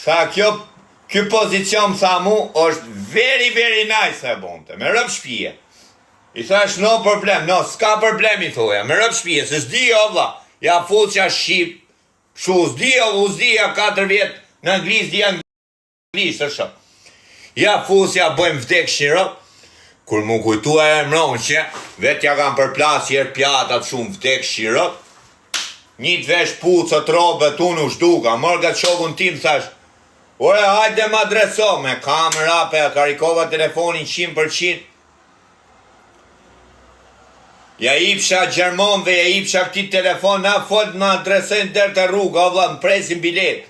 Tha ky pozicion tha mu është very very nice e bonte, me rëp shpije. I thash no problem, no, s'ka problem i thoja, me rëp shpije, se s'di o vlla, ja fuqja shqip, shu s'dia 4 vjet në anglisht, di anglisht, është. Ja fuqja bëjmë vdek shirëp, kur mu kujtua e mron që, vet ja kam përplas jer pjatat shumë vdek shirëp, një të vesh pucët, robët, unë u shduka, mërga të shokun tim, thash, ore, hajde më adreso, me kamera, pe karikova telefonin 100%. Ja ipsha Gjermonve, ja ipsha këti telefon, na fol në adresojnë dërë të rrugë, o vla, më presin bilet.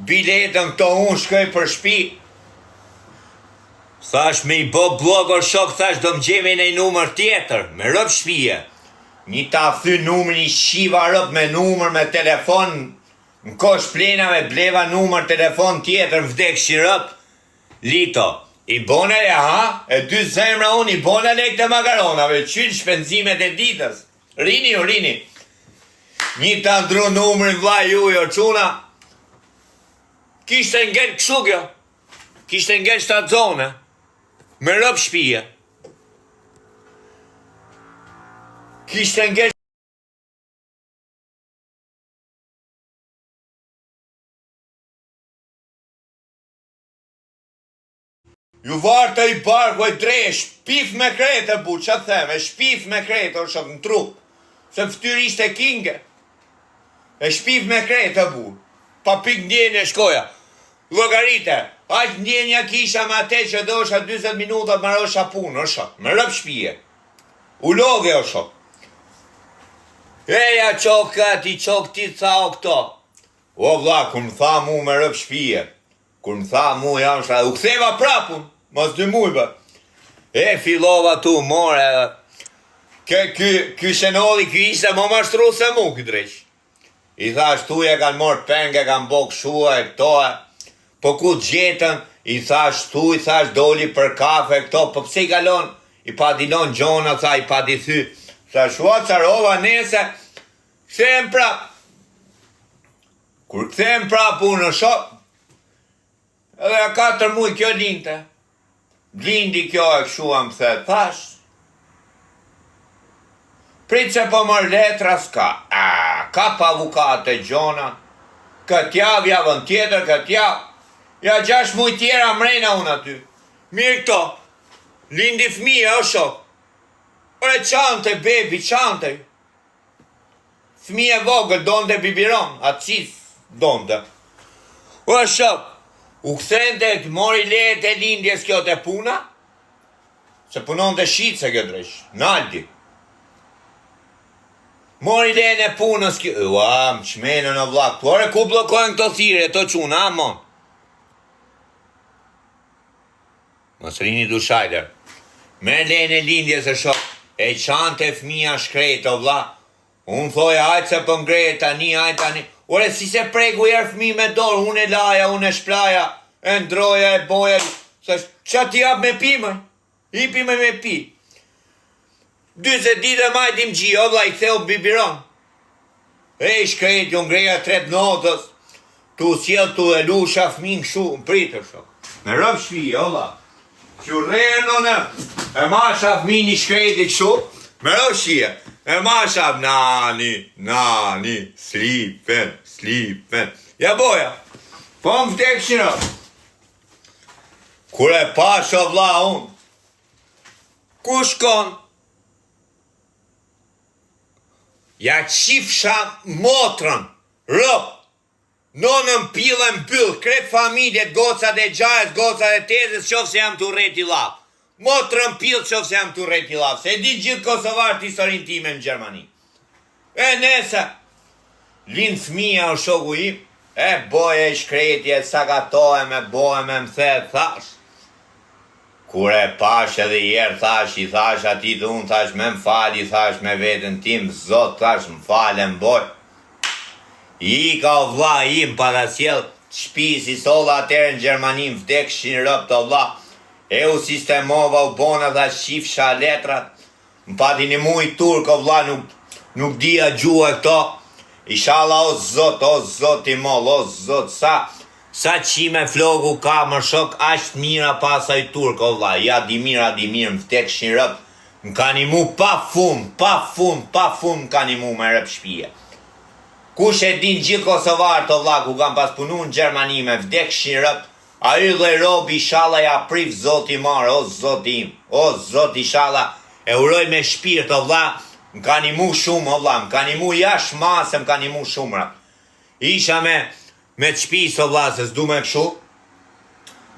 Biletën këto unë shkoj për shpi. Thash me i bo blogor shok, thash do më gjeve në i numër tjetër, me rëp shpije. Një ta thy numër një shiva rëp me numër, me telefon, në kosh plenave bleva numër telefon tjetër, vdek shirëp, lito. I bone e ha, e 2 zemra unë, i bone lek të makaronave, qynë shpenzimet e ditës. Rini. Një ta ndru numërin vla jujo, quna. Kishte ngell këshu kjo. Kishte ngell shtazone. Me rëp shpije. Kishte ngell ju varta i barku e drej, shpif me krete bu, që të theme, shpif me krete, o shok në trup, se ftyr ishte kinge, e shpif me krete bu, pa pik ndjenje shkoja, logarite, aq ndjenja kisha me ate që dosha 20 minuta më rosha punë, o shok, me rëp shpije, u lodhe, o shok, eja qok këti, qok ti tha o këto, o vla, kur më tha mu me rëp shpije, kur më tha mu jam shra, u ktheva prapun, mas 2 mujba. E filova tu, more, ky shenolli, ky ishte më mashtru se mu, ky dreq. I thash, tu e kanë morë penge, kanë bok shua e këto, po ku gjetën, i thash, tu, i thash, doli për kafe, këto, po pse i kalon, i pa dilon gjona, tha, i pa di thy, thash, ua carova nese, kthehem prap. Kur kthehem prap unë në shok, edhe 4 muj kjo linte. Lindi kjo e këshua më the, thash. Prit se po mër letra s'ka. Ka pa avukate gjona. Këtja, vjavën tjetër, këtja. Ja 6 muj tjera mrejna unë aty. Mirë këto. Lindi fmije, o shok. Ore qante, bebi, qante. Fmije vogël, donde bibiron. Atësis, donde. O shok. U këthente, mori lejet e lindjes kjo të puna, se punon të shqitë se kjo dresh, naldi. Mori lejet e punës kjo, ua, më qmenën o vlak, ore ku blokojnë këto thire, to quna, amon. Mos rini du shajder. Me lejet e lindjes e shok, e qante fmija shkrejt o vlak, unë thoi, hajtë se për ngrejt tani, hajtë tani, ore si se preku jer fmi me dorë, unë e laja, unë e shplaja, e ndroja, e boja, qa ti jap me pime, ipi me pi. 20 ditë e majtim gji, o vla i ktheu bibiron. E i shkrejt, ju ngreja 3 notës, tu sjell tu e lusha fmin këshu, më pritër shok. Me rëp shpije, o vla. Që rrejnë në, e masha fmin i shkrejti këshu, me rëp shpije. E masha, nani, slipen. Ja boja, po më vdek shiro. Kur e pasha vla unë, ku shkon? Ja qifsha motrën, rëp, nonën pilën byllë, kretë familjet, gocat e gjajës, gocat e tezës, qofë se jam të rreti lafë. Motrën pilë qofë se jam të rreti lafë, se di gjithë Kosovar të historin time në Gjermani. E nese, linë fmija o shoku im, e boje i shkreti, e sakatoje me boje me më the, thash. Kur e pash edhe jerë, thash, i thash ati të unë, thash, me më fali, thash, me vetën tim, zot, thash, më fale, më boj. I ka o vla im, parasjel, shpisi, solla atërë në Gjermani, më vdek shinërëp të vla, e u sistemova, u bona dhe shifsha letrat, më pati një muj turk, o vla, nuk dia gjua këto, ishala o zot i moll, o zot, sa, Sa qime floku ka më shok, ashtë mira pasaj turk, o vla, ja dimir, më vdekshin rëp, më kanë imu pa fund, më kanë imu me rëp shpije. Kush e din gjithë Kosovarë të vla, ku kam pas punu në Gjermani me vdekshin rëp, a y dhe robi shala ja priv zoti marë, o zoti im, o zoti shala, e uroj me shpirt, o vla, më kanë imu shumë, o vla, më kanë imu jash masë, më kanë imu shumë rëp. Isha me të shpis o vla, se s'du me këshu,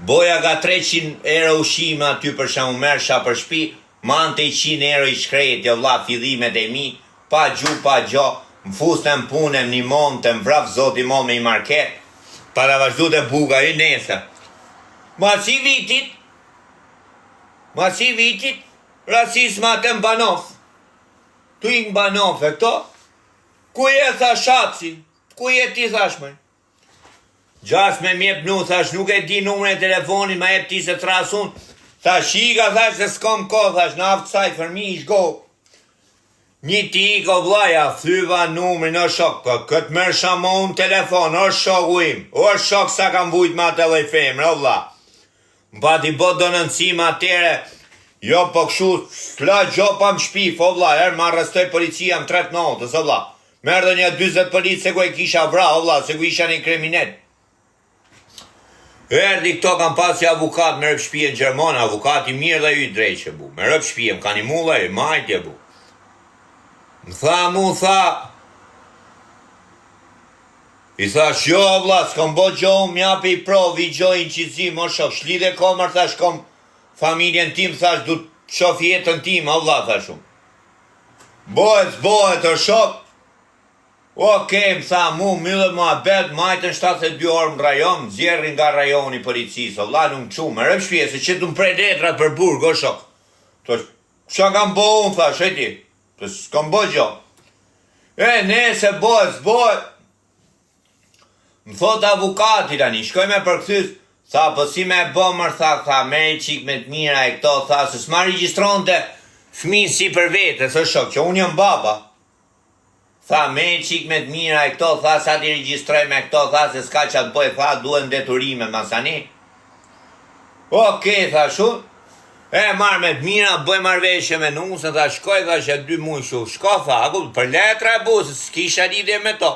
boja ga 300 euro ushime aty për shamu mersha për shpi, mante 100 euro i shkrejt, o vla, fillimet e mi, pa gju, pa gjo, më fuste më punem një mon, të më vraf zoti mon me i market, pa da vazhdu të buga i nese. Ma si vitit, rasisma të mbanov, tu i mbanov e këto, ku je tha shapsi, ku je ti thashme? Gjas me mjep nu, thash nuk e di numre e telefonit, ma jep ti se trasun, thash iga, thash se s'kom ko, thash në aftë sajt fërmi ish go. Një ti i ko vlaja, thyva numri në shok, këtë mërë shamon telefon, o shok u im, o shok sa kam vujt ma të lej femre, o vla. Më pati bot do nëndësim atere, jo po këshu, s'la gjo pa më shpif, o vla, erë ma rëstoj policia më 3 notës, o vla. Merdë një 20 policë se ku e kisha vra, o vla, se ku isha një kriminet. Erdi këto kam pasi avukat me rëp shpije në Gjermona, avukati mirë dhe ju i drejqe bu, me rëp shpije, më ka një mulla e majtje bu. Më tha, i thash, jo vla, s'kom bo gjo, mjapi i provi, gjojnë qizi, mo shok, shlide komër, thash, kom familjen tim, thash, du të shof jetën tim, o vla, thash unë. Bohet, o shok, okej, më tha, mu, mille më abet, majtën 72 orë më rajon, zjerrin nga rajoni policisë, o vla, nuk qu, me rëp shpje, se që të më prej letrat për burg, o shok. Thash, qa kam bo unë, thash, e ti, s'kom bo gjo. Nese, bohet, më thot avukati tani, shkoj me përkthys, tha, po si me bëmër, tha, me i qik me të mira e këto, tha, se s'ma regjistron të fmin si për vete, së shok, që unë jam baba. Tha, me i qik me të mira e këto, tha, sa ti regjistroj me këto, tha, se s'ka që atë boj, tha, duen deturime masani. Okej, tha, shu, marrë me të mira, bëj marveshje me nusën, tha, shkoj, tha, që 2 muj shu, shko, tha, për letra e bu, se s'kisha lidhje me to.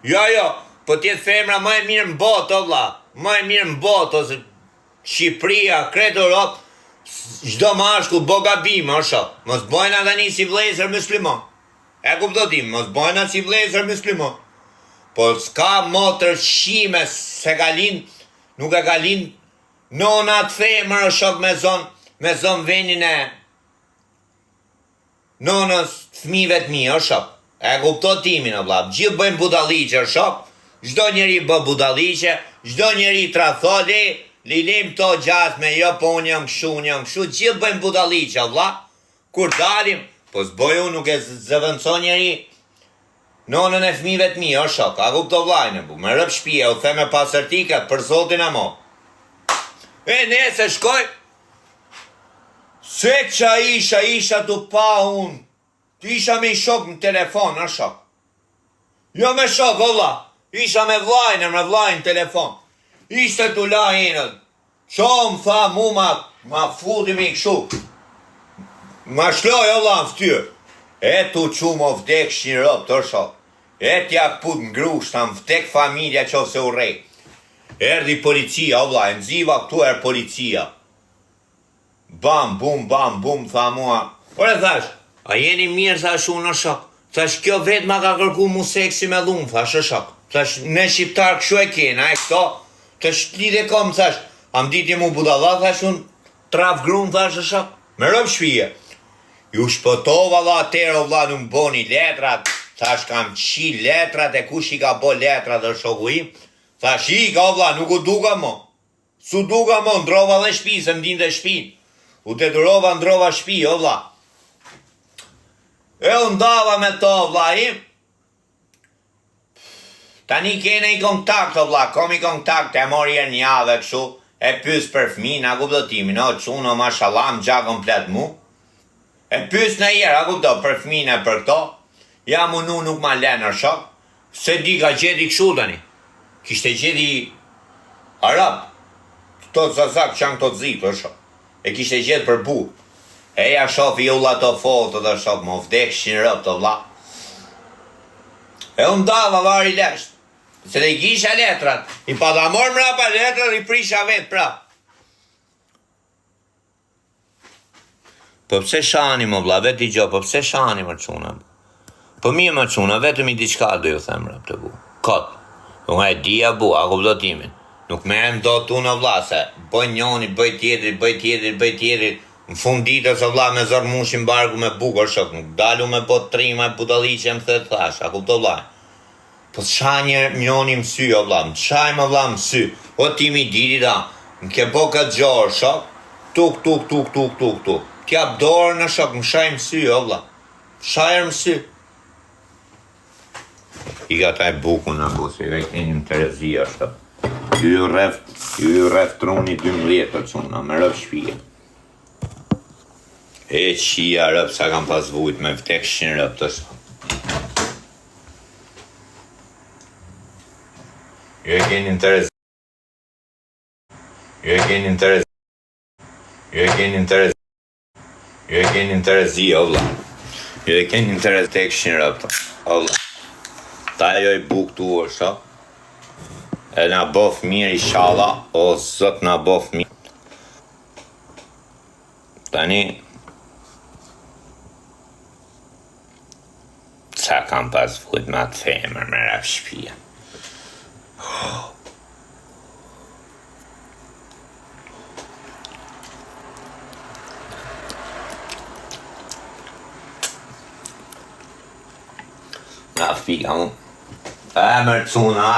Jo, po tjetë femra më e mirë në botë, o vla, më e mirë në botë, ose Shqipëria, kretë Europë, gjdo mashku, bo gabime, o shok, mos bojna dhe një si vlezër muslimon, e kuptotim, mos bojna si vlezër muslimon, po s'ka motër shime se galin, nuk e galin, nonat femër, o shok, me zon venin e nonës fmive të mi, o shok, e kuptotimin, o vla, gjithë bëjmë budaliqe, o shok, gjdo njeri bë budaliqe, gjdo njeri tratholi, lilim to gjatë me jo po unë jam këshu, gjithë bëjmë budaliqe, vla, kur dalim, po s'boj unë nuk e zëvënco njeri, nonën e fmive të mi, o shok, a kupto vlajnë, bu, me rëp shpije, u theme pasërtike, për zotin a mo. Nese shkoj, se qa isha tu pa unë, isha me i shok në telefon, o shok. Jo me shok, o vla, isha me vlajnë telefon. Ishte tu la hinët. Qomë tha mu ma futim i këshu. Ma shloj o la në ftyrë. E tu që më vdek shinërop të shok. E tja put në grusht, ta më vdek familja që se u rej. Erdi policia, o vla, nëziva këtu policia. Bam, bum, tha mua. Ore thash, a jeni mirë, thash unë o shok. Thash, kjo vetë ma ka kërku mu seksi me lumë, thash o shok. Thash, ne shqiptarë këshu e kena, e këto, të shlide kom, thash, am diti mu budala, thash, unë traf grunë, thash, shok, me rëp shpije. Ju shpëtova la atero, vla, nuk boni letrat, thash, kam qi letrat, e kush i ka bo letrat dhe shoku im, thash, i ka, vla, nuk u duka mo, su duka mo, ndrova dhe shpi, se mdin dhe shpin, u të durova, ndrova shpi, o vla. E undava me to, vla, im, tani kene i kontakt, o vla, kom i kontakt, e mori e një ave këshu, e pys për fmin, a kuptotimin, o quno, mashallah, më gja komplet mu, e pys në jera, a kupto, për fmin e për këto, ja mu nuk ma lenë shok, se di ka gjedi këshu tani, kishte gjedi Arab, këto zazak që janë këto zitë, e kishte gjetë për bu. E ja shofi ju la të foto dhe shof, më vdekshin rëp të vla. E unë dava vari lesht, se dhe i kisha letrat, i pa da mor mrapa letrat, i prisha vetë prap. Po pse shani më vla, vetë i gjo, po pse shani më quna? Po mi më quna, vetëm i diçka do ju them rëp të bu. Kot, unë e dia bu, a kuptotimin. Nuk merrem do të unë vla, se bëj njoni, bëj tjetëri, në fund ditës o vla me zorë mushin barku me bukur shok, nuk dalu me bot trima e budaliqe më thët thash, a kupto vla? Po të qa njoni mësy o vla, më qaj më vla mësy, o timi diri da, më ke bo këtë gjorë shok, tuk, t'jap dorë në shok, më shaj mësy o vla, shajër mësy. I ka taj buku në busi, i vekinim të rezia shok. Ju rreth troni 12 të quna, me rëp shpije. E qia rëp sa kam pas vujt me vdekshin rëp të shok. Ju e keni interes. Ju e keni interesi, o vla. Ju e keni interes vdekshin rëp të, o vla. Ta jo i buk tu o shok. E na bof mirë i shala, o zot na bof mirë. Tani, ca kam pas vujt ma të femër me rap shpia. Na fika mu. E mërë cuna,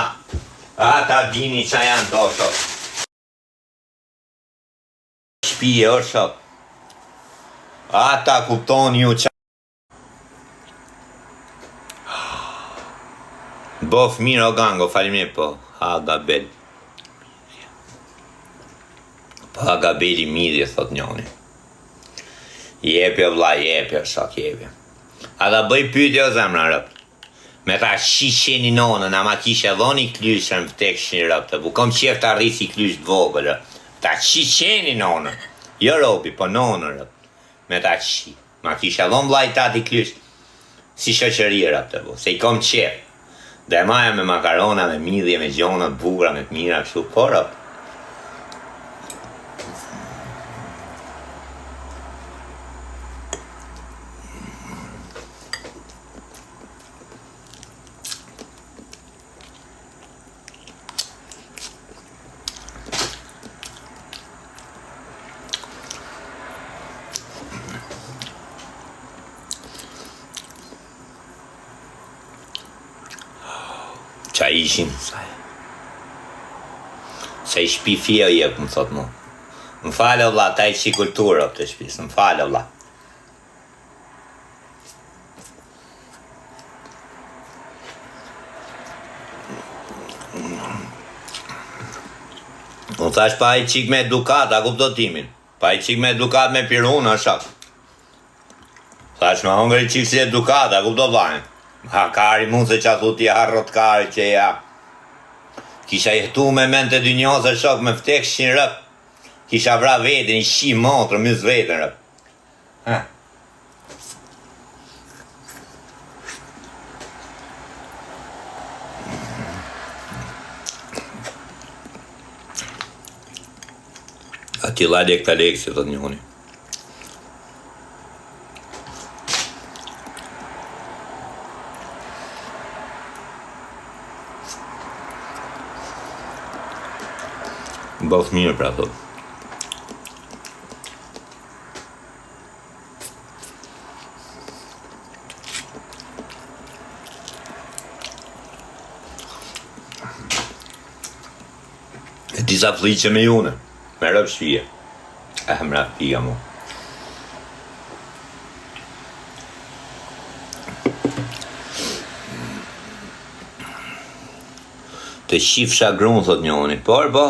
ata dini qa janë to shok. Shpije o shok. Ata kuptoni ju qa. Bof mirë o gango, falimir po. Haga bel. Po haga beli midje, thot njoni. Jepja vla, jepja shok, jepja. Ata bëj pyetje o zemra rëpt. Me ta shisheni nonën, ama kishe dhoni klyshën vdekshin rëp të bu. Kom qef të arrisi klysh të vogël rëp. Ta shisheni nonën. Jo ropi, po nonën rëp. Me ta shi. Ma kishe dhon vlaj tati klysh si shoqëri rëp të bu. Se i kom qef. Dhe maja me makarona, me midhje, me gjona, bugra, me të mira, kështu po rëp. Qa ishin, se i shpi fje o jep, më thot mu. Më falë o vla, ta i qi kulturë o të shpis, më falë o vla. Më thash pa i qik me edukat, a kuptotimin. Pa i qik me edukat me pirun, a shak. Thash ma hongër i qik si edukat, a kuptotimin. Ha, kari mund se qa thuti harrot kari që ja. Kisha jehtu me ment e dynjose shok me vdekshin rëp. Kisha vra vetin, i shi motrë, mys vetin rëp. Ha. Ati la lek të lek, si thot njoni. Bof mirë pra thot. E disa fliqe me june, me rëp shpije. E mra pika mu. Të shifsha grunë, thot njoni, por po.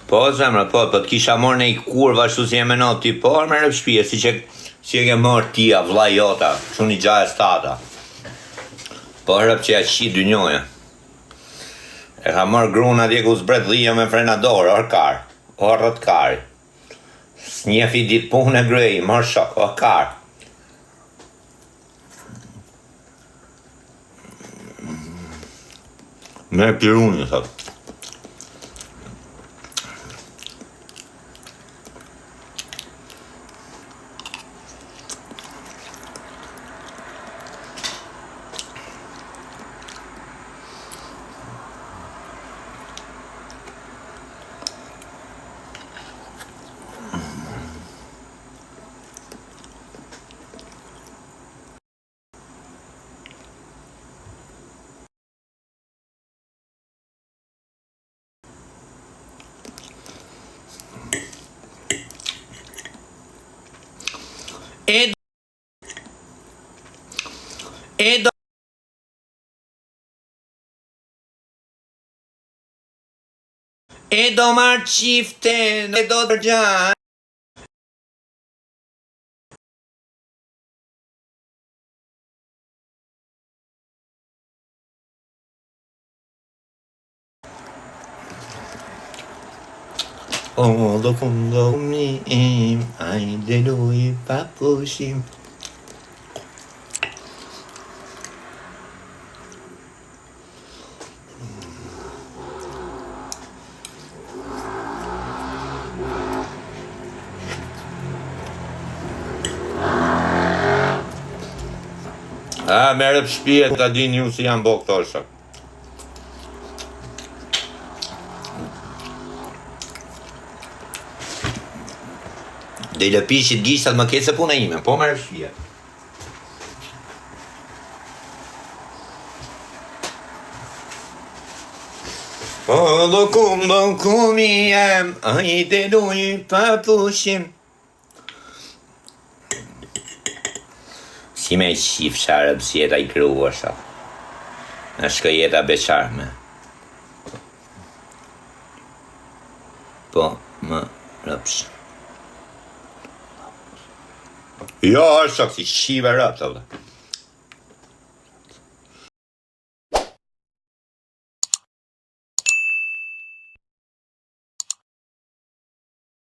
Po, zemra, po, të kisha morë në i kurva, shtu si e menot ti, por me rëp shpije, si e ke morë tia, vla jota, shu një gjajë stata. Po, rëp që ja qi dy njoja. E ka marrë grun atje ku zbret dhia me frenador, orkar, orët kari. S'njefi ditë punë e grej, marrë shok, orkar. Me piruni, thot. E do marrë qifte, e do të gjanë. O, do fundo mi im, ajde luj pa pushim. A, merë për shpije, ta dini ju si janë bo këto shok. Dhe i lëpishit gishtat më ketë se puna ime, po merë për shpije. O, do kumi jem, ajde luj pa pushim. Si me qif sharëm, si jeta i krua, sa. Në shkë jeta beqarme. Po, më rëpsh. Jo, është si shive rëpë, të dhe.